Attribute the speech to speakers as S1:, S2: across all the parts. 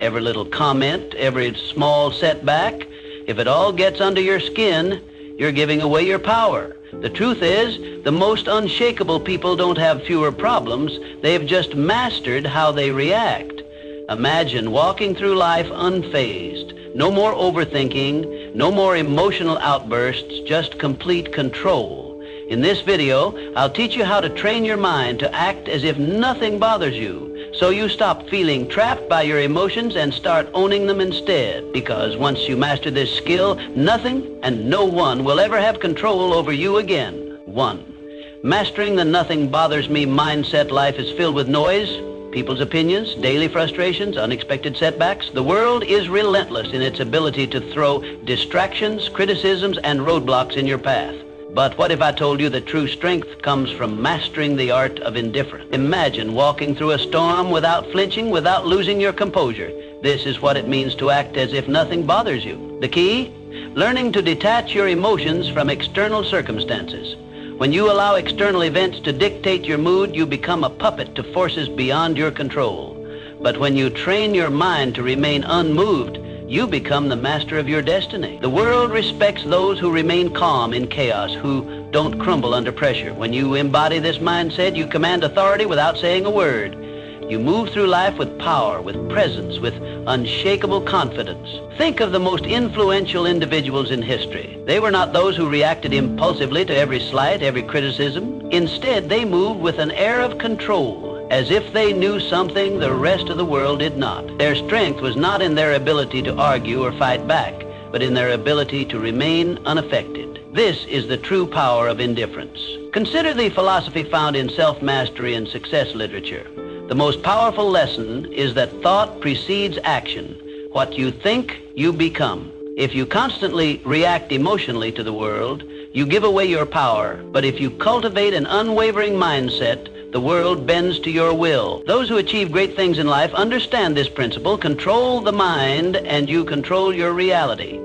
S1: every little comment, every small setback, if it all gets under your skin, you're giving away your power. The truth is, the most unshakable people don't have fewer problems. They've just mastered how they react. Imagine walking through life unfazed. No more overthinking, no more emotional outbursts, just complete control. In this video, I'll teach you how to train your mind to act as if nothing bothers you, so you stop feeling trapped by your emotions and start owning them instead. Because once you master this skill, nothing and no one will ever have control over you again. 1. Mastering the nothing bothers me mindset. Life is filled with noise, people's opinions, daily frustrations, unexpected setbacks. The world is relentless in its ability to throw distractions, criticisms, and roadblocks in your path. But what if I told you that true strength comes from mastering the art of indifference? Imagine walking through a storm without flinching, without losing your composure. This is what it means to act as if nothing bothers you. The key? Learning to detach your emotions from external circumstances. When you allow external events to dictate your mood, you become a puppet to forces beyond your control. But when you train your mind to remain unmoved, you become the master of your destiny. The world respects those who remain calm in chaos, who don't crumble under pressure. When you embody this mindset, you command authority without saying a word. You move through life with power, with presence, with unshakable confidence. Think of the most influential individuals in history. They were not those who reacted impulsively to every slight, every criticism. Instead, they moved with an air of control, as if they knew something the rest of the world did not. Their strength was not in their ability to argue or fight back, but in their ability to remain unaffected. This is the true power of indifference. Consider the philosophy found in self-mastery and success literature. The most powerful lesson is that thought precedes action. What you think, you become. If you constantly react emotionally to the world, you give away your power. But if you cultivate an unwavering mindset, the world bends to your will. Those who achieve great things in life understand this principle. Control the mind and you control your reality.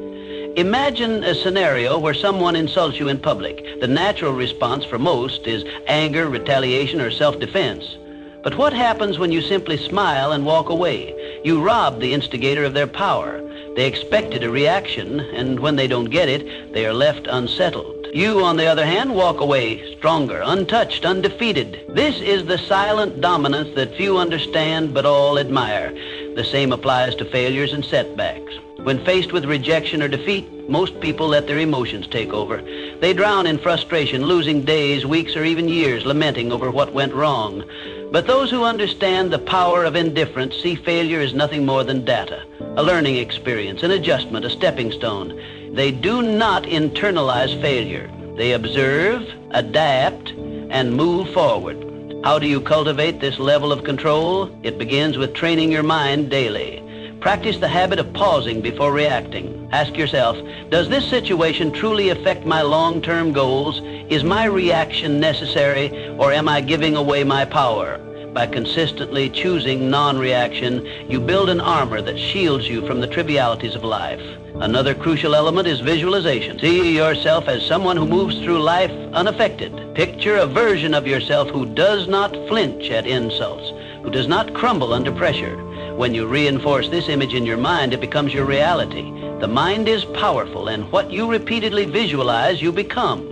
S1: Imagine a scenario where someone insults you in public. The natural response for most is anger, retaliation, or self-defense. But what happens when you simply smile and walk away? You rob the instigator of their power. They expected a reaction, and when they don't get it, they are left unsettled. You, on the other hand, walk away stronger, untouched, undefeated. This is the silent dominance that few understand but all admire. The same applies to failures and setbacks. When faced with rejection or defeat, most people let their emotions take over. They drown in frustration, losing days, weeks, or even years lamenting over what went wrong. But those who understand the power of indifference see failure as nothing more than data, a learning experience, an adjustment, a stepping stone. They do not internalize failure. They observe, adapt, and move forward. How do you cultivate this level of control? It begins with training your mind daily. Practice the habit of pausing before reacting. Ask yourself, does this situation truly affect my long-term goals? Is my reaction necessary, or am I giving away my power? By consistently choosing non-reaction, you build an armor that shields you from the trivialities of life. Another crucial element is visualization. See yourself as someone who moves through life unaffected. Picture a version of yourself who does not flinch at insults, who does not crumble under pressure. When you reinforce this image in your mind, it becomes your reality. The mind is powerful, and what you repeatedly visualize, you become.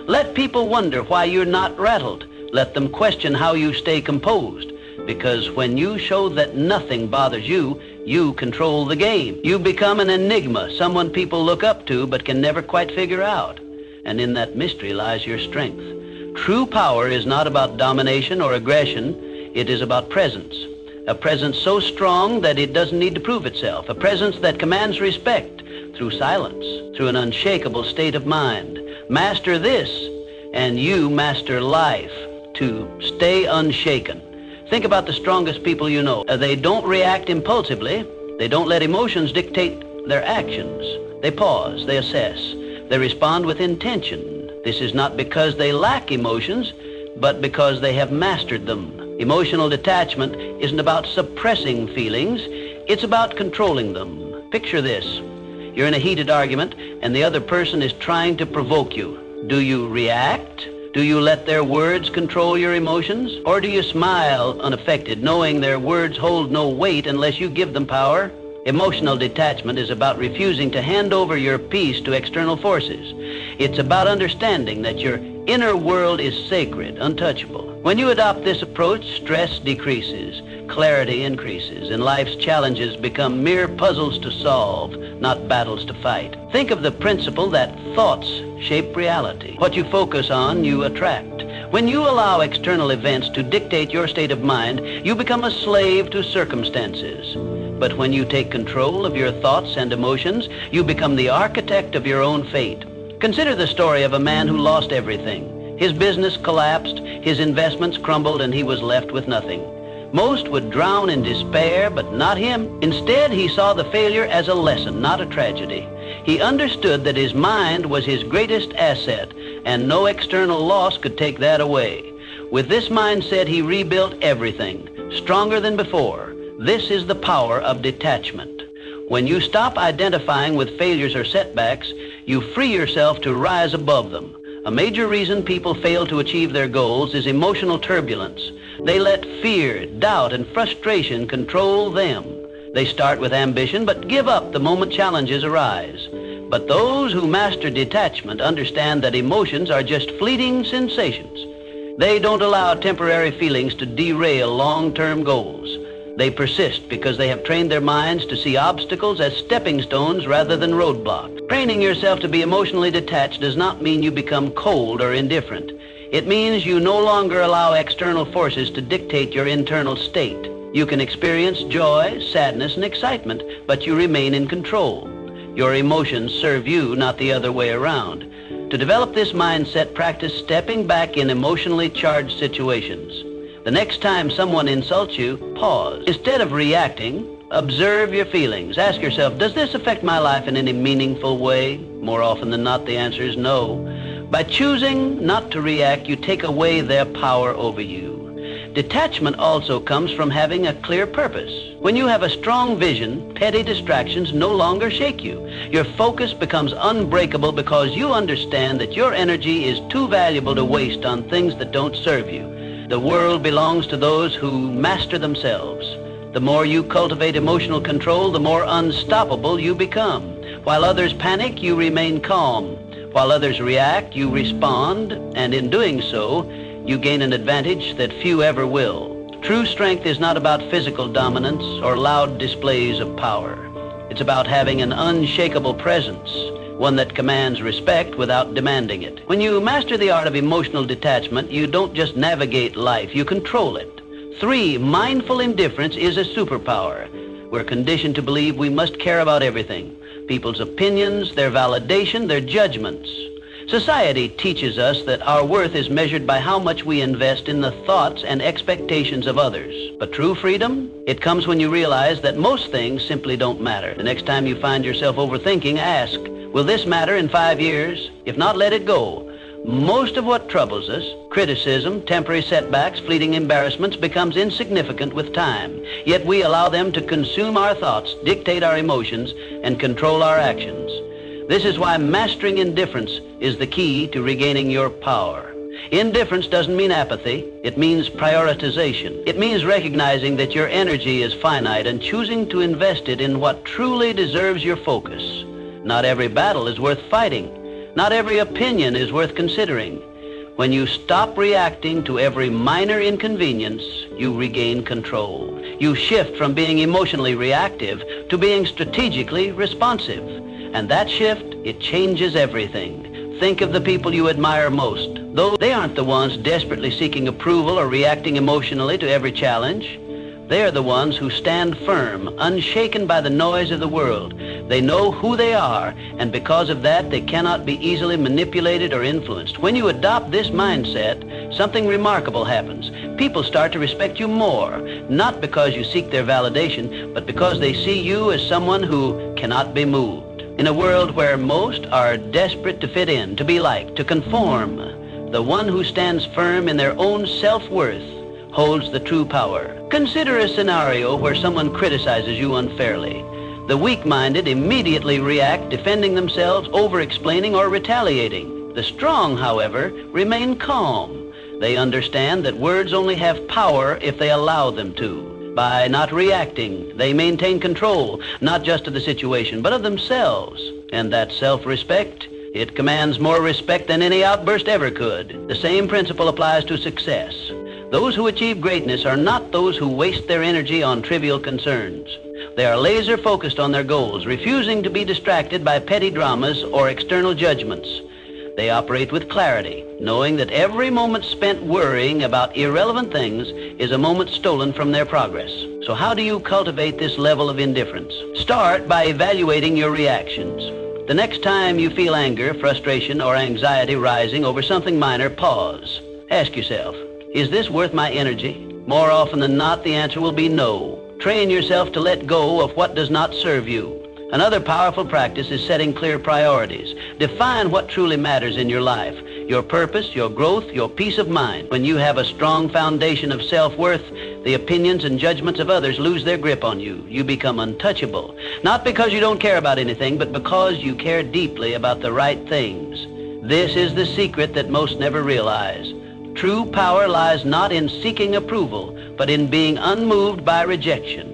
S1: Let people wonder why you're not rattled. Let them question how you stay composed. Because when you show that nothing bothers you, you control the game. You become an enigma, someone people look up to but can never quite figure out. And in that mystery lies your strength. True power is not about domination or aggression. It is about presence. A presence so strong that it doesn't need to prove itself. A presence that commands respect through silence, through an unshakable state of mind. Master this, and you master life. To stay unshaken. Think about the strongest people you know. They don't react impulsively. They don't let emotions dictate their actions. They pause, they assess, they respond with intention. This is not because they lack emotions, but because they have mastered them. Emotional detachment isn't about suppressing feelings, it's about controlling them. Picture this. You're in a heated argument and the other person is trying to provoke you. Do you react Do you let their words control your emotions? Or do you smile unaffected, knowing their words hold no weight unless you give them power? Emotional detachment is about refusing to hand over your peace to external forces. It's about understanding that your inner world is sacred, untouchable. When you adopt this approach, stress decreases, clarity increases, and life's challenges become mere puzzles to solve, not battles to fight. Think of the principle that thoughts shape reality. What you focus on, you attract. When you allow external events to dictate your state of mind, you become a slave to circumstances. But when you take control of your thoughts and emotions, you become the architect of your own fate. Consider the story of a man who lost everything. His business collapsed, his investments crumbled, and he was left with nothing. Most would drown in despair, but not him. Instead, he saw the failure as a lesson, not a tragedy. He understood that his mind was his greatest asset, and no external loss could take that away. With this mindset, he rebuilt everything, stronger than before. This is the power of detachment. When you stop identifying with failures or setbacks, you free yourself to rise above them. A major reason people fail to achieve their goals is emotional turbulence. They let fear, doubt, and frustration control them. They start with ambition, but give up the moment challenges arise. But those who master detachment understand that emotions are just fleeting sensations. They don't allow temporary feelings to derail long-term goals. They persist because they have trained their minds to see obstacles as stepping stones rather than roadblocks. Training yourself to be emotionally detached does not mean you become cold or indifferent. It means you no longer allow external forces to dictate your internal state. You can experience joy, sadness, and excitement, but you remain in control. Your emotions serve you, not the other way around. To develop this mindset, practice stepping back in emotionally charged situations. The next time someone insults you, pause. Instead of reacting, observe your feelings. Ask yourself, does this affect my life in any meaningful way? More often than not, the answer is no. By choosing not to react, you take away their power over you. Detachment also comes from having a clear purpose. When you have a strong vision, petty distractions no longer shake you. Your focus becomes unbreakable because you understand that your energy is too valuable to waste on things that don't serve you. The world belongs to those who master themselves. The more you cultivate emotional control, the more unstoppable you become. While others panic, you remain calm. While others react, you respond, and in doing so, you gain an advantage that few ever will. True strength is not about physical dominance or loud displays of power. It's about having an unshakable presence, one that commands respect without demanding it. When you master the art of emotional detachment, you don't just navigate life, you control it. 3, mindful indifference is a superpower. We're conditioned to believe we must care about everything. People's opinions, their validation, their judgments. Society teaches us that our worth is measured by how much we invest in the thoughts and expectations of others. But true freedom, it comes when you realize that most things simply don't matter. The next time you find yourself overthinking, ask, will this matter in 5 years? If not, let it go. Most of what troubles us, criticism, temporary setbacks, fleeting embarrassments, becomes insignificant with time. Yet we allow them to consume our thoughts, dictate our emotions, and control our actions. This is why mastering indifference is the key to regaining your power. Indifference doesn't mean apathy. It means prioritization. It means recognizing that your energy is finite and choosing to invest it in what truly deserves your focus. Not every battle is worth fighting. Not every opinion is worth considering. When you stop reacting to every minor inconvenience, you regain control. You shift from being emotionally reactive to being strategically responsive. And that shift, it changes everything. Think of the people you admire most. Though they aren't the ones desperately seeking approval or reacting emotionally to every challenge. They are the ones who stand firm, unshaken by the noise of the world. They know who they are, and because of that, they cannot be easily manipulated or influenced. When you adopt this mindset, something remarkable happens. People start to respect you more, not because you seek their validation, but because they see you as someone who cannot be moved. In a world where most are desperate to fit in, to be liked, to conform, the one who stands firm in their own self-worth holds the true power. Consider a scenario where someone criticizes you unfairly. The weak-minded immediately react, defending themselves, over-explaining, or retaliating. The strong, however, remain calm. They understand that words only have power if they allow them to. By not reacting, they maintain control, not just of the situation, but of themselves. And that self-respect, it commands more respect than any outburst ever could. The same principle applies to success. Those who achieve greatness are not those who waste their energy on trivial concerns. They are laser focused on their goals, refusing to be distracted by petty dramas or external judgments. They operate with clarity, knowing that every moment spent worrying about irrelevant things is a moment stolen from their progress. So how do you cultivate this level of indifference? Start by evaluating your reactions. The next time you feel anger, frustration, or anxiety rising over something minor, pause. Ask yourself, is this worth my energy? More often than not, the answer will be no. Train yourself to let go of what does not serve you. Another powerful practice is setting clear priorities. Define what truly matters in your life, your purpose, your growth, your peace of mind. When you have a strong foundation of self-worth, the opinions and judgments of others lose their grip on you. You become untouchable, not because you don't care about anything, but because you care deeply about the right things. This is the secret that most never realize. True power lies not in seeking approval, but in being unmoved by rejection.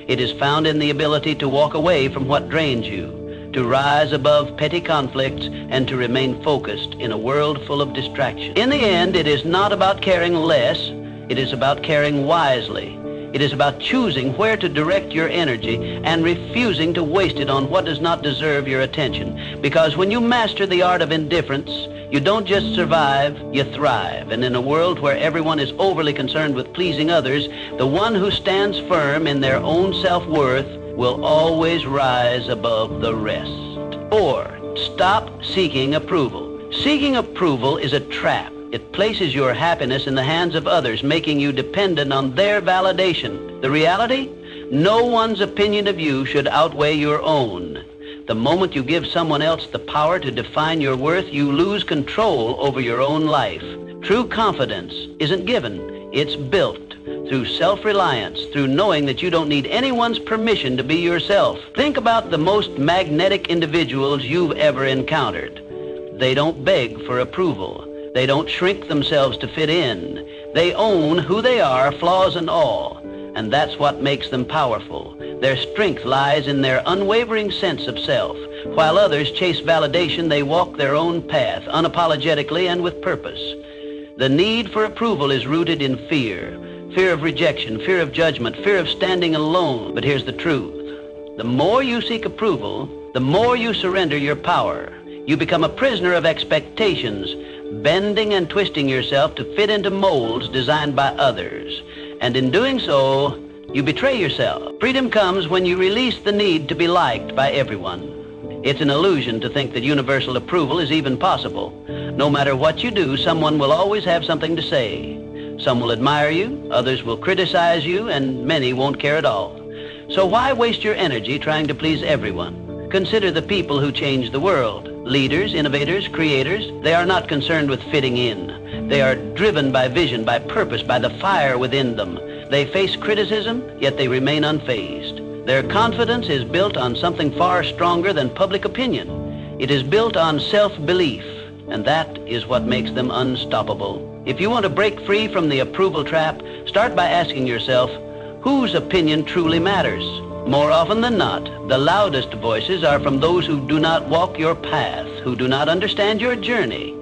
S1: It is found in the ability to walk away from what drains you, to rise above petty conflicts, and to remain focused in a world full of distraction. In the end, it is not about caring less, it is about caring wisely. It is about choosing where to direct your energy and refusing to waste it on what does not deserve your attention. Because when you master the art of indifference, you don't just survive, you thrive. And in a world where everyone is overly concerned with pleasing others, the one who stands firm in their own self-worth will always rise above the rest. 4, stop seeking approval. Seeking approval is a trap. It places your happiness in the hands of others, making you dependent on their validation. The reality? No one's opinion of you should outweigh your own. The moment you give someone else the power to define your worth, you lose control over your own life. True confidence isn't given, it's built through self-reliance, through knowing that you don't need anyone's permission to be yourself. Think about the most magnetic individuals you've ever encountered. They don't beg for approval. They don't shrink themselves to fit in. They own who they are, flaws and all. And that's what makes them powerful. Their strength lies in their unwavering sense of self. While others chase validation, they walk their own path, unapologetically and with purpose. The need for approval is rooted in fear. Fear of rejection, fear of judgment, fear of standing alone. But here's the truth. The more you seek approval, the more you surrender your power. You become a prisoner of expectations, bending and twisting yourself to fit into molds designed by others. And in doing so, you betray yourself. Freedom comes when you release the need to be liked by everyone. It's an illusion to think that universal approval is even possible. No matter what you do, someone will always have something to say. Some will admire you, others will criticize you, and many won't care at all. So why waste your energy trying to please everyone? Consider the people who change the world. Leaders, innovators, creators, they are not concerned with fitting in. They are driven by vision, by purpose, by the fire within them. They face criticism, yet they remain unfazed. Their confidence is built on something far stronger than public opinion. It is built on self-belief, and that is what makes them unstoppable. If you want to break free from the approval trap, start by asking yourself, whose opinion truly matters? More often than not, the loudest voices are from those who do not walk your path, who do not understand your journey.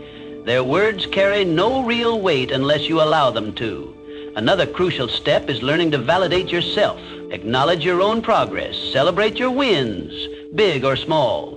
S1: Their words carry no real weight unless you allow them to. Another crucial step is learning to validate yourself. Acknowledge your own progress. Celebrate your wins, big or small.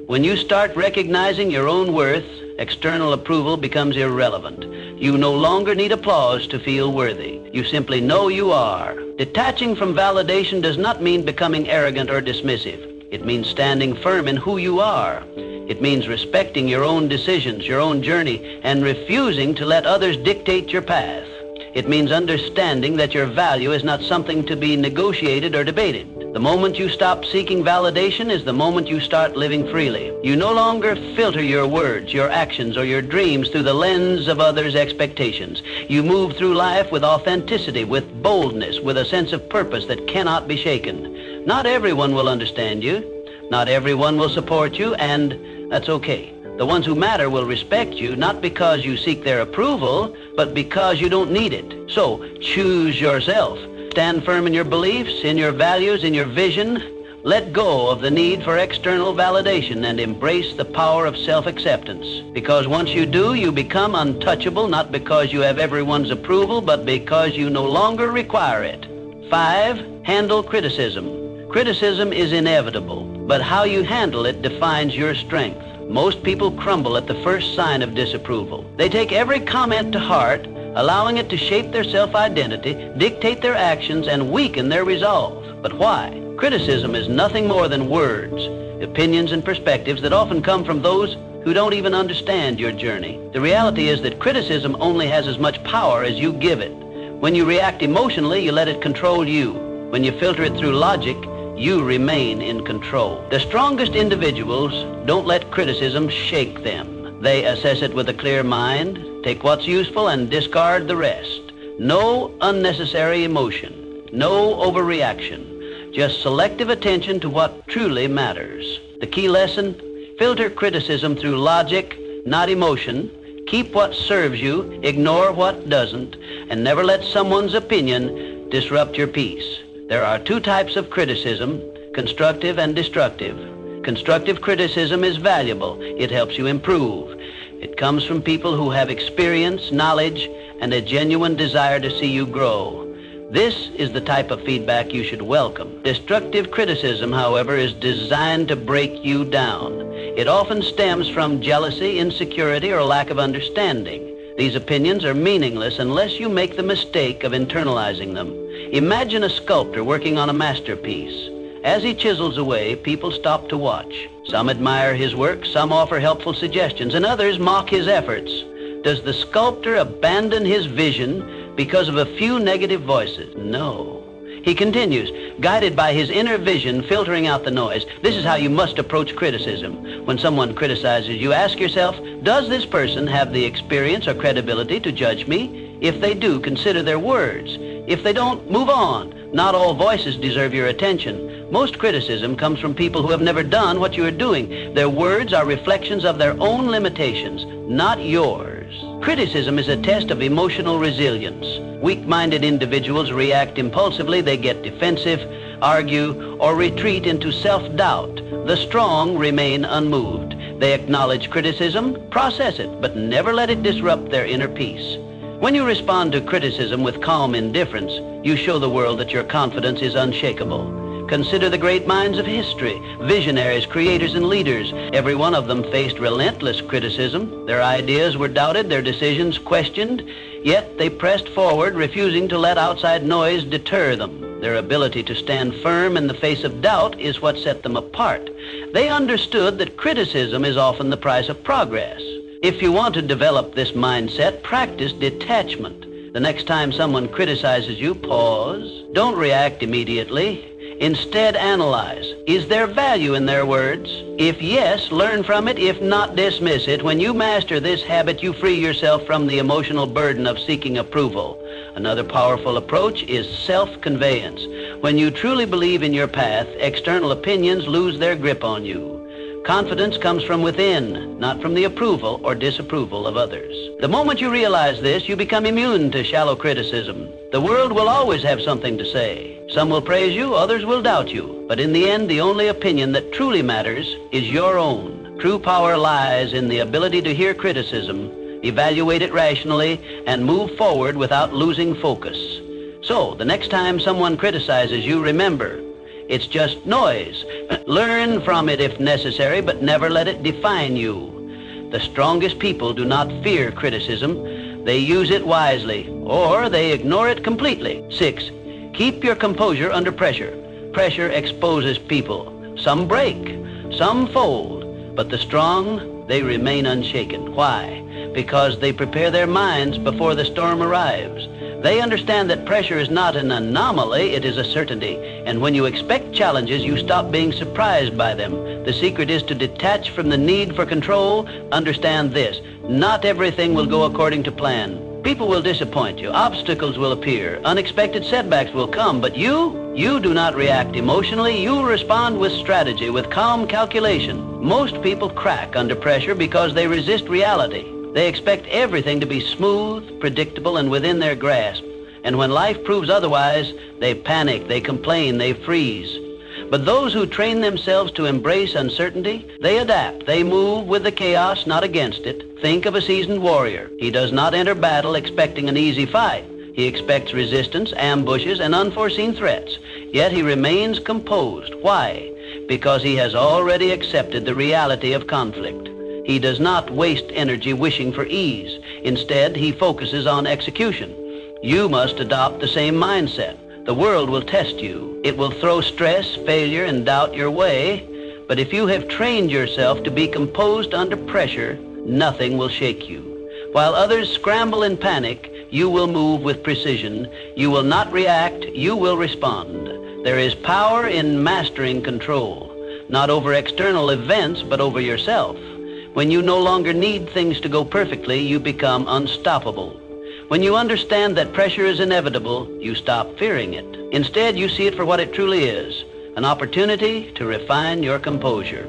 S1: When you start recognizing your own worth, external approval becomes irrelevant. You no longer need applause to feel worthy. You simply know you are. Detaching from validation does not mean becoming arrogant or dismissive. It means standing firm in who you are. It means respecting your own decisions, your own journey, and refusing to let others dictate your path. It means understanding that your value is not something to be negotiated or debated. The moment you stop seeking validation is the moment you start living freely. You no longer filter your words, your actions, or your dreams through the lens of others' expectations. You move through life with authenticity, with boldness, with a sense of purpose that cannot be shaken. Not everyone will understand you. Not everyone will support you, and that's okay. The ones who matter will respect you, not because you seek their approval, but because you don't need it. So, choose yourself. Stand firm in your beliefs, in your values, in your vision. Let go of the need for external validation and embrace the power of self-acceptance. Because once you do, you become untouchable, not because you have everyone's approval, but because you no longer require it. 5, handle criticism. Criticism is inevitable, but how you handle it defines your strength. Most people crumble at the first sign of disapproval. They take every comment to heart, allowing it to shape their self-identity, dictate their actions, and weaken their resolve. But why? Criticism is nothing more than words, opinions, and perspectives that often come from those who don't even understand your journey. The reality is that criticism only has as much power as you give it. When you react emotionally, you let it control you. When you filter it through logic, you remain in control. The strongest individuals don't let criticism shake them. They assess it with a clear mind, take what's useful, and discard the rest. No unnecessary emotion, no overreaction, just selective attention to what truly matters. The key lesson: filter criticism through logic, not emotion. Keep what serves you, ignore what doesn't, and never let someone's opinion disrupt your peace. There are 2 types of criticism, constructive and destructive. Constructive criticism is valuable. It helps you improve. It comes from people who have experience, knowledge, and a genuine desire to see you grow. This is the type of feedback you should welcome. Destructive criticism, however, is designed to break you down. It often stems from jealousy, insecurity, or lack of understanding. These opinions are meaningless unless you make the mistake of internalizing them. Imagine a sculptor working on a masterpiece. As he chisels away, people stop to watch. Some admire his work, some offer helpful suggestions, and others mock his efforts. Does the sculptor abandon his vision because of a few negative voices? No. He continues, guided by his inner vision, filtering out the noise. This is how you must approach criticism. When someone criticizes you, ask yourself, does this person have the experience or credibility to judge me? If they do, consider their words. If they don't, move on. Not all voices deserve your attention. Most criticism comes from people who have never done what you are doing. Their words are reflections of their own limitations, not yours. Criticism is a test of emotional resilience. Weak-minded individuals react impulsively. They get defensive, argue, or retreat into self-doubt. The strong remain unmoved. They acknowledge criticism, process it, but never let it disrupt their inner peace. When you respond to criticism with calm indifference, you show the world that your confidence is unshakable. Consider the great minds of history, visionaries, creators, and leaders. Every one of them faced relentless criticism. Their ideas were doubted, their decisions questioned, yet they pressed forward, refusing to let outside noise deter them. Their ability to stand firm in the face of doubt is what set them apart. They understood that criticism is often the price of progress. If you want to develop this mindset, practice detachment. The next time someone criticizes you, pause. Don't react immediately. Instead, analyze. Is there value in their words? If yes, learn from it. If not, dismiss it. When you master this habit, you free yourself from the emotional burden of seeking approval. Another powerful approach is self-conveyance. When you truly believe in your path, external opinions lose their grip on you. Confidence comes from within, not from the approval or disapproval of others. The moment you realize this, you become immune to shallow criticism. The world will always have something to say. Some will praise you, others will doubt you. But in the end, the only opinion that truly matters is your own. True power lies in the ability to hear criticism, evaluate it rationally, and move forward without losing focus. So, the next time someone criticizes you, remember, it's just noise. Learn from it if necessary, but never let it define you. The strongest people do not fear criticism. They use it wisely, or they ignore it completely. 6, keep your composure under pressure. Pressure exposes people. Some break, some fold, but the strong, they remain unshaken. Why? Because they prepare their minds before the storm arrives. They understand that pressure is not an anomaly, it is a certainty. And when you expect challenges, you stop being surprised by them. The secret is to detach from the need for control. Understand this: not everything will go according to plan. People will disappoint you. Obstacles will appear. Unexpected setbacks will come. But you do not react emotionally. You respond with strategy, with calm calculation. Most people crack under pressure because they resist reality. They expect everything to be smooth, predictable, and within their grasp. And when life proves otherwise, they panic, they complain, they freeze. But those who train themselves to embrace uncertainty, they adapt. They move with the chaos, not against it. Think of a seasoned warrior. He does not enter battle expecting an easy fight. He expects resistance, ambushes, and unforeseen threats. Yet he remains composed. Why? Because he has already accepted the reality of conflict. He does not waste energy wishing for ease. Instead, he focuses on execution. You must adopt the same mindset. The world will test you. It will throw stress, failure, and doubt your way. But if you have trained yourself to be composed under pressure, nothing will shake you. While others scramble in panic, you will move with precision. You will not react, you will respond. There is power in mastering control, not over external events, but over yourself. When you no longer need things to go perfectly, you become unstoppable. When you understand that pressure is inevitable, you stop fearing it. Instead, you see it for what it truly is, an opportunity to refine your composure.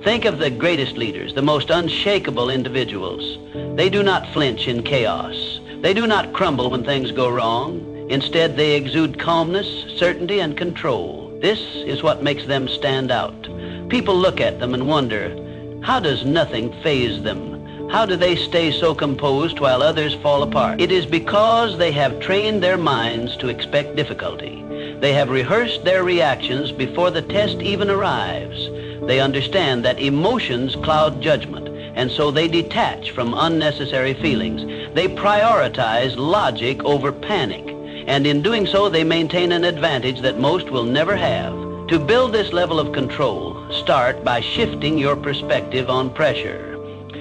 S1: Think of the greatest leaders, the most unshakable individuals. They do not flinch in chaos. They do not crumble when things go wrong. Instead, they exude calmness, certainty, and control. This is what makes them stand out. People look at them and wonder, how does nothing faze them? How do they stay so composed while others fall apart? It is because they have trained their minds to expect difficulty. They have rehearsed their reactions before the test even arrives. They understand that emotions cloud judgment, and so they detach from unnecessary feelings. They prioritize logic over panic, and in doing so, they maintain an advantage that most will never have. To build this level of control, start by shifting your perspective on pressure.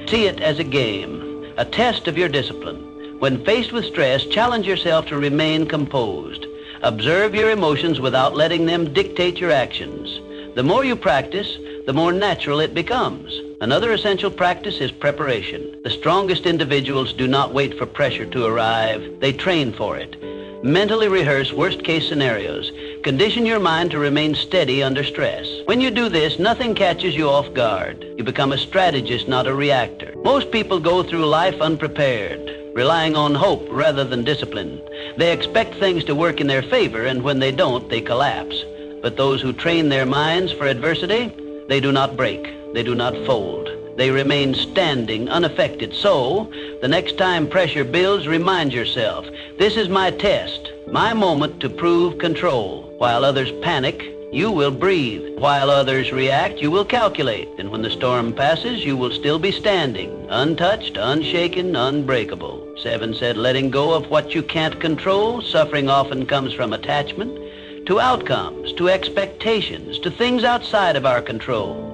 S1: See it as a game, a test of your discipline. When faced with stress, challenge yourself to remain composed. Observe your emotions without letting them dictate your actions. The more you practice, the more natural it becomes. Another essential practice is preparation. The strongest individuals do not wait for pressure to arrive. They train for it. Mentally rehearse worst-case scenarios. Condition your mind to remain steady under stress. When you do this, nothing catches you off guard. You become a strategist, not a reactor. Most people go through life unprepared, relying on hope rather than discipline. They expect things to work in their favor, and when they don't, they collapse. But those who train their minds for adversity, they do not break. They do not fold. They remain standing, unaffected. So, the next time pressure builds, remind yourself, this is my test, my moment to prove control. While others panic, you will breathe. While others react, you will calculate. And when the storm passes, you will still be standing, untouched, unshaken, unbreakable. 7 said, letting go of what you can't control. Suffering often comes from attachment to outcomes, to expectations, to things outside of our control.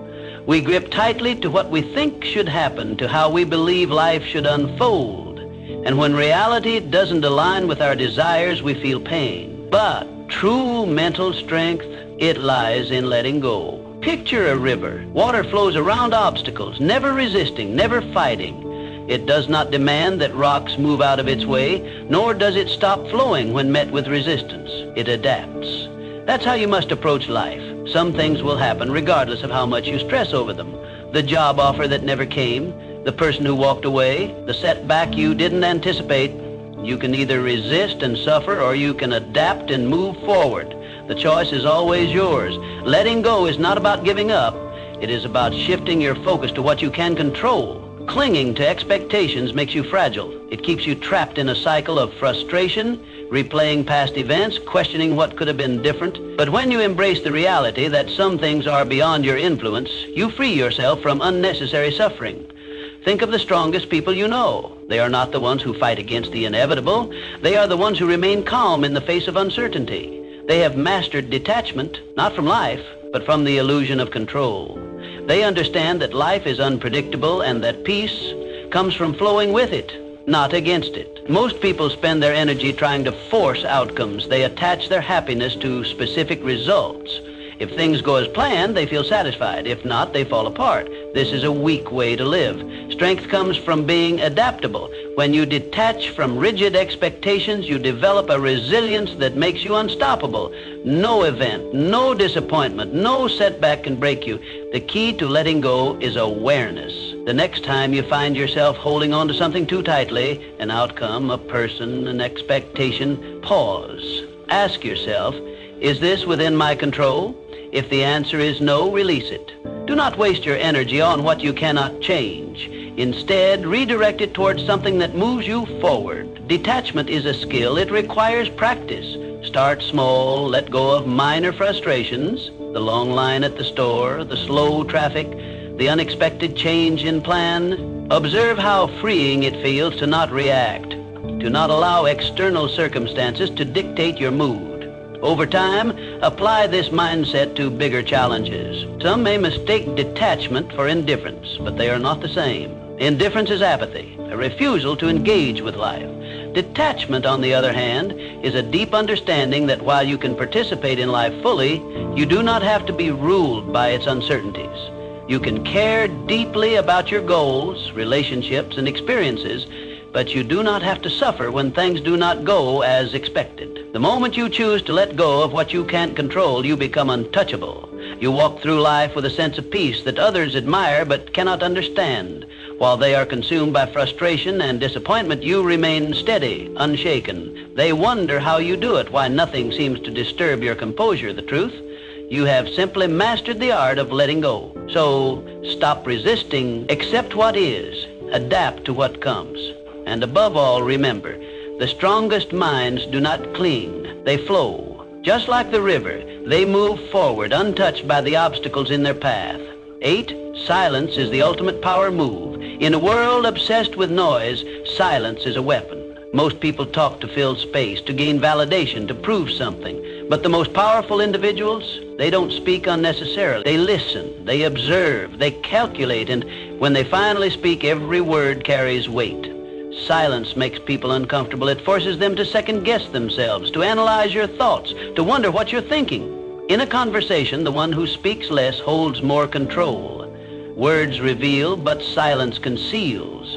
S1: We grip tightly to what we think should happen, to how we believe life should unfold. And when reality doesn't align with our desires, we feel pain. But true mental strength, it lies in letting go. Picture a river. Water flows around obstacles, never resisting, never fighting. It does not demand that rocks move out of its way, nor does it stop flowing when met with resistance. It adapts. That's how you must approach life. Some things will happen regardless of how much you stress over them. The job offer that never came, the person who walked away, the setback you didn't anticipate. You can either resist and suffer, or you can adapt and move forward. The choice is always yours. Letting go is not about giving up. It is about shifting your focus to what you can control. Clinging to expectations makes you fragile. It keeps you trapped in a cycle of frustration, replaying past events, questioning what could have been different. But when you embrace the reality that some things are beyond your influence, you free yourself from unnecessary suffering. Think of the strongest people you know. They are not the ones who fight against the inevitable. They are the ones who remain calm in the face of uncertainty. They have mastered detachment, not from life, but from the illusion of control. They understand that life is unpredictable and that peace comes from flowing with it, not against it. Most people spend their energy trying to force outcomes. They attach their happiness to specific results. If things go as planned, they feel satisfied. If not, they fall apart. This is a weak way to live. Strength comes from being adaptable. When you detach from rigid expectations, you develop a resilience that makes you unstoppable. No event, no disappointment, no setback can break you. The key to letting go is awareness. The next time you find yourself holding on to something too tightly, an outcome, a person, an expectation, pause. Ask yourself, is this within my control? If the answer is no, release it. Do not waste your energy on what you cannot change. Instead, redirect it towards something that moves you forward. Detachment is a skill. It requires practice. Start small, let go of minor frustrations, the long line at the store, the slow traffic, the unexpected change in plan. Observe how freeing it feels to not react, to not allow external circumstances to dictate your mood. Over time, apply this mindset to bigger challenges. Some may mistake detachment for indifference, but they are not the same. Indifference is apathy, a refusal to engage with life. Detachment, on the other hand, is a deep understanding that while you can participate in life fully, you do not have to be ruled by its uncertainties. You can care deeply about your goals, relationships, and experiences, but you do not have to suffer when things do not go as expected. The moment you choose to let go of what you can't control, you become untouchable. You walk through life with a sense of peace that others admire but cannot understand. While they are consumed by frustration and disappointment, you remain steady, unshaken. They wonder how you do it, why nothing seems to disturb your composure. The truth? You have simply mastered the art of letting go. So stop resisting, accept what is, adapt to what comes. And above all, remember, the strongest minds do not cling, they flow. Just like the river, they move forward untouched by the obstacles in their path. 8, silence is the ultimate power move. In a world obsessed with noise, silence is a weapon. Most people talk to fill space, to gain validation, to prove something. But the most powerful individuals, they don't speak unnecessarily. They listen, they observe, they calculate, and when they finally speak, every word carries weight. Silence makes people uncomfortable. It forces them to second-guess themselves, to analyze your thoughts, to wonder what you're thinking. In a conversation, the one who speaks less holds more control. Words reveal, but silence conceals.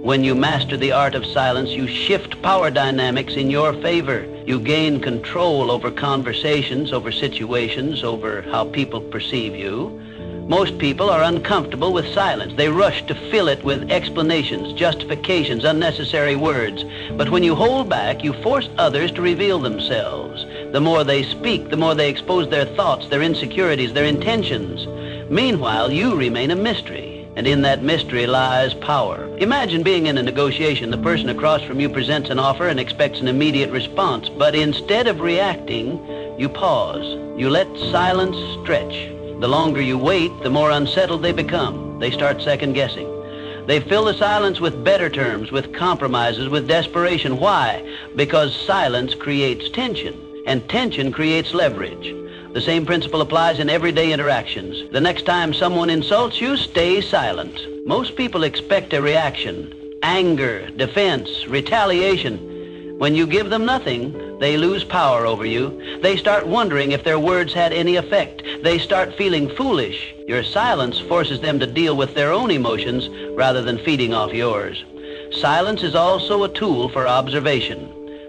S1: When you master the art of silence, you shift power dynamics in your favor. You gain control over conversations, over situations, over how people perceive you. Most people are uncomfortable with silence. They rush to fill it with explanations, justifications, unnecessary words. But when you hold back, you force others to reveal themselves. The more they speak, the more they expose their thoughts, their insecurities, their intentions. Meanwhile, you remain a mystery, and in that mystery lies power. Imagine being in a negotiation. The person across from you presents an offer and expects an immediate response, but instead of reacting, you pause. You let silence stretch. The longer you wait, the more unsettled they become. They start second-guessing. They fill the silence with better terms, with compromises, with desperation. Why? Because silence creates tension, and tension creates leverage. The same principle applies in everyday interactions. The next time someone insults you, stay silent. Most people expect a reaction: anger, defense, retaliation. When you give them nothing, they lose power over you. They start wondering if their words had any effect. They start feeling foolish. Your silence forces them to deal with their own emotions rather than feeding off yours. Silence is also a tool for observation.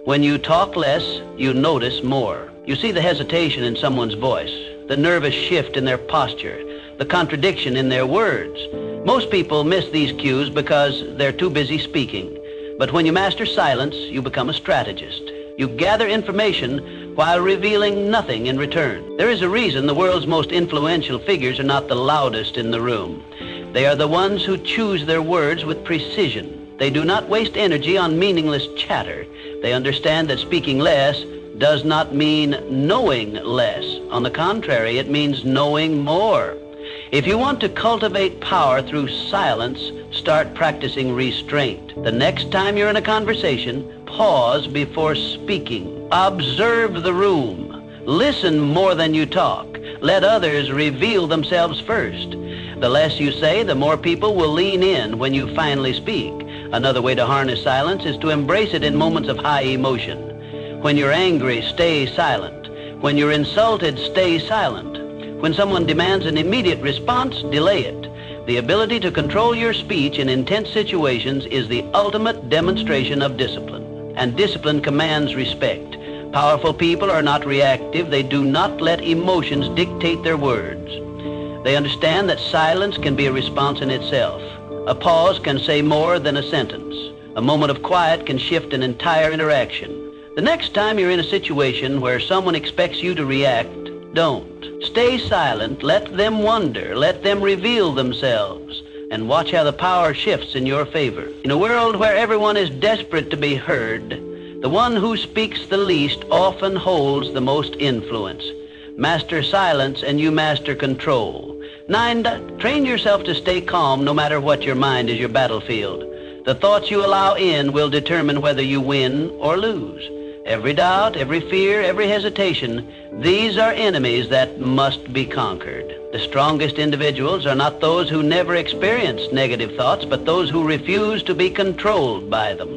S1: When you talk less, you notice more. You see the hesitation in someone's voice, the nervous shift in their posture, the contradiction in their words. Most people miss these cues because they're too busy speaking. But when you master silence, you become a strategist. You gather information while revealing nothing in return. There is a reason the world's most influential figures are not the loudest in the room. They are the ones who choose their words with precision. They do not waste energy on meaningless chatter. They understand that speaking less does not mean knowing less. On the contrary, it means knowing more. If you want to cultivate power through silence, start practicing restraint. The next time you're in a conversation, pause before speaking. Observe the room. Listen more than you talk. Let others reveal themselves first. The less you say, the more people will lean in when you finally speak. Another way to harness silence is to embrace it in moments of high emotion. When you're angry, stay silent. When you're insulted, stay silent. When someone demands an immediate response, delay it. The ability to control your speech in intense situations is the ultimate demonstration of discipline, and discipline commands respect. Powerful people are not reactive. They do not let emotions dictate their words. They understand that silence can be a response in itself. A pause can say more than a sentence. A moment of quiet can shift an entire interaction. The next time you're in a situation where someone expects you to react, don't. Stay silent, let them wonder, let them reveal themselves, and watch how the power shifts in your favor. In a world where everyone is desperate to be heard, the one who speaks the least often holds the most influence. Master silence and you master control. 9, train yourself to stay calm no matter what your mind is your battlefield. The thoughts you allow in will determine whether you win or lose. Every doubt, every fear, every hesitation, these are enemies that must be conquered. The strongest individuals are not those who never experience negative thoughts, but those who refuse to be controlled by them.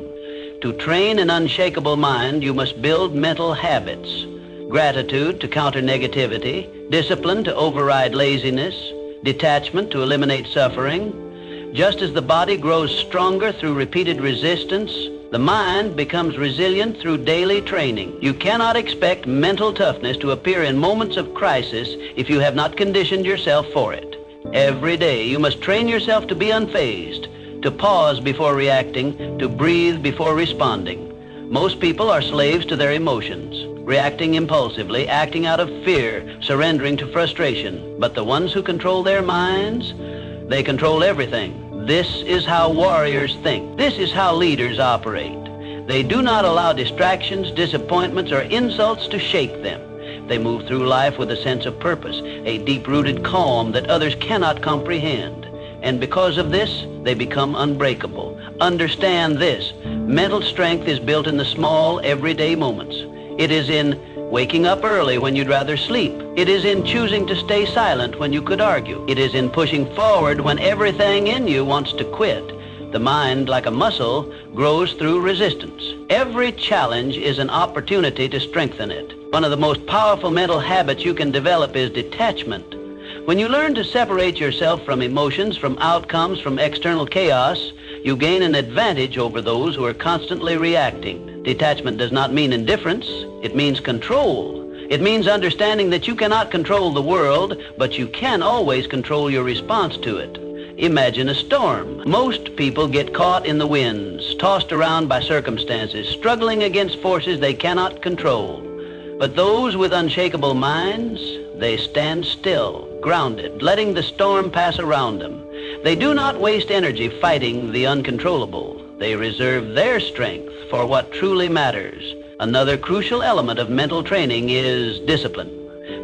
S1: To train an unshakable mind, you must build mental habits. Gratitude to counter negativity, discipline to override laziness, detachment to eliminate suffering. Just as the body grows stronger through repeated resistance, the mind becomes resilient through daily training. You cannot expect mental toughness to appear in moments of crisis if you have not conditioned yourself for it. Every day you must train yourself to be unfazed, to pause before reacting, to breathe before responding. Most people are slaves to their emotions, reacting impulsively, acting out of fear, surrendering to frustration. But the ones who control their minds, they control everything. This is how warriors think. This is how leaders operate. They do not allow distractions, disappointments, or insults to shake them. They move through life with a sense of purpose, a deep-rooted calm that others cannot comprehend. And because of this, they become unbreakable. Understand this: mental strength is built in the small, everyday moments. It is in waking up early when you'd rather sleep. It is in choosing to stay silent when you could argue. It is in pushing forward when everything in you wants to quit. The mind, like a muscle, grows through resistance. Every challenge is an opportunity to strengthen it. One of the most powerful mental habits you can develop is detachment. When you learn to separate yourself from emotions, from outcomes, from external chaos, you gain an advantage over those who are constantly reacting. Detachment does not mean indifference. It means control. It means understanding that you cannot control the world, but you can always control your response to it. Imagine a storm. Most people get caught in the winds, tossed around by circumstances, struggling against forces they cannot control. But those with unshakable minds, they stand still, grounded, letting the storm pass around them. They do not waste energy fighting the uncontrollable. They reserve their strength for what truly matters. Another crucial element of mental training is discipline.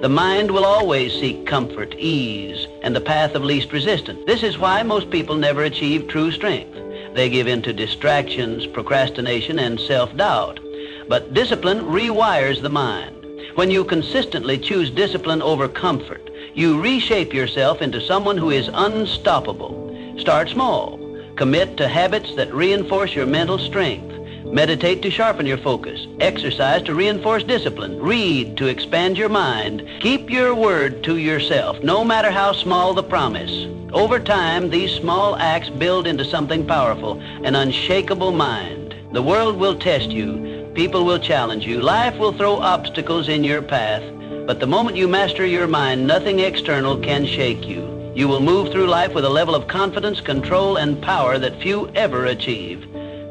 S1: The mind will always seek comfort, ease, and the path of least resistance. This is why most people never achieve true strength. They give in to distractions, procrastination, and self-doubt. But discipline rewires the mind. When you consistently choose discipline over comfort, you reshape yourself into someone who is unstoppable. Start small. Commit to habits that reinforce your mental strength. Meditate to sharpen your focus. Exercise to reinforce discipline. Read to expand your mind. Keep your word to yourself, no matter how small the promise. Over time, these small acts build into something powerful, an unshakable mind. The world will test you. People will challenge you. Life will throw obstacles in your path. But the moment you master your mind, nothing external can shake you. You will move through life with a level of confidence, control, and power that few ever achieve.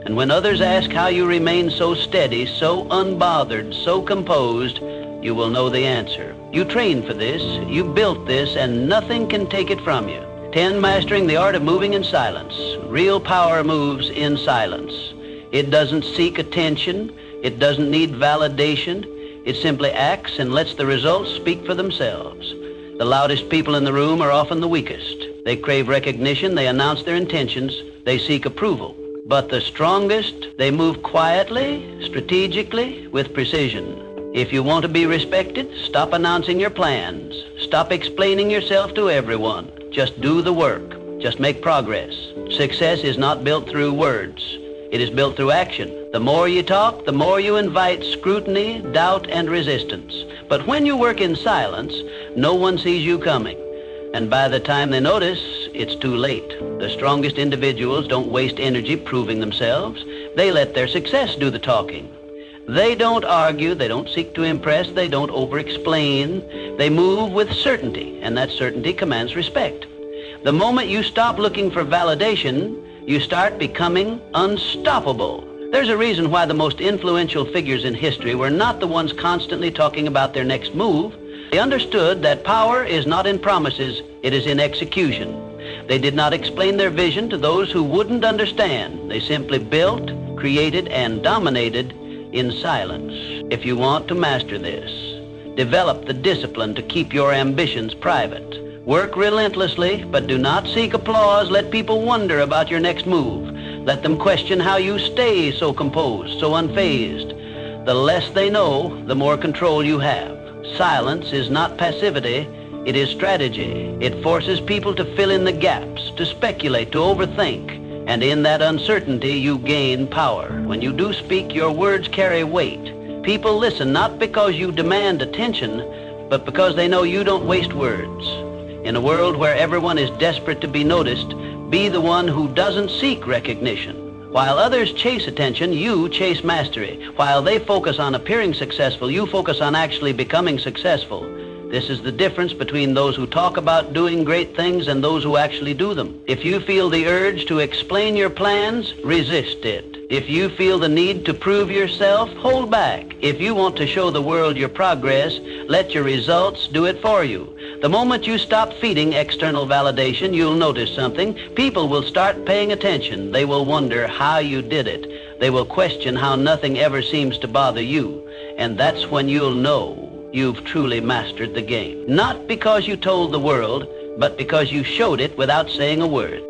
S1: And when others ask how you remain so steady, so unbothered, so composed, you will know the answer. You trained for this, you built this, and nothing can take it from you. 10, mastering the art of moving in silence. Real power moves in silence. It doesn't seek attention. It doesn't need validation. It simply acts and lets the results speak for themselves. The loudest people in the room are often the weakest. They crave recognition, they announce their intentions, they seek approval. But the strongest, they move quietly, strategically, with precision. If you want to be respected, stop announcing your plans. Stop explaining yourself to everyone. Just do the work. Just make progress. Success is not built through words. It is built through action. The more you talk, the more you invite scrutiny, doubt, and resistance. But when you work in silence, no one sees you coming. And by the time they notice, it's too late. The strongest individuals don't waste energy proving themselves. They let their success do the talking. They don't argue, they don't seek to impress, they don't over-explain. They move with certainty, and that certainty commands respect. The moment you stop looking for validation, you start becoming unstoppable. There's a reason why the most influential figures in history were not the ones constantly talking about their next move. They understood that power is not in promises, it is in execution. They did not explain their vision to those who wouldn't understand. They simply built, created, and dominated in silence. If you want to master this, develop the discipline to keep your ambitions private. Work relentlessly, but do not seek applause. Let people wonder about your next move. Let them question how you stay so composed, so unfazed. The less they know, the more control you have. Silence is not passivity, it is strategy. It forces people to fill in the gaps, to speculate, to overthink. And in that uncertainty, you gain power. When you do speak, your words carry weight. People listen not because you demand attention, but because they know you don't waste words. In a world where everyone is desperate to be noticed, be the one who doesn't seek recognition. While others chase attention, you chase mastery. While they focus on appearing successful, you focus on actually becoming successful. This is the difference between those who talk about doing great things and those who actually do them. If you feel the urge to explain your plans, resist it. If you feel the need to prove yourself, hold back. If you want to show the world your progress, let your results do it for you. The moment you stop feeding external validation, you'll notice something. People will start paying attention. They will wonder how you did it. They will question how nothing ever seems to bother you. And that's when you'll know you've truly mastered the game. Not because you told the world, but because you showed it without saying a word.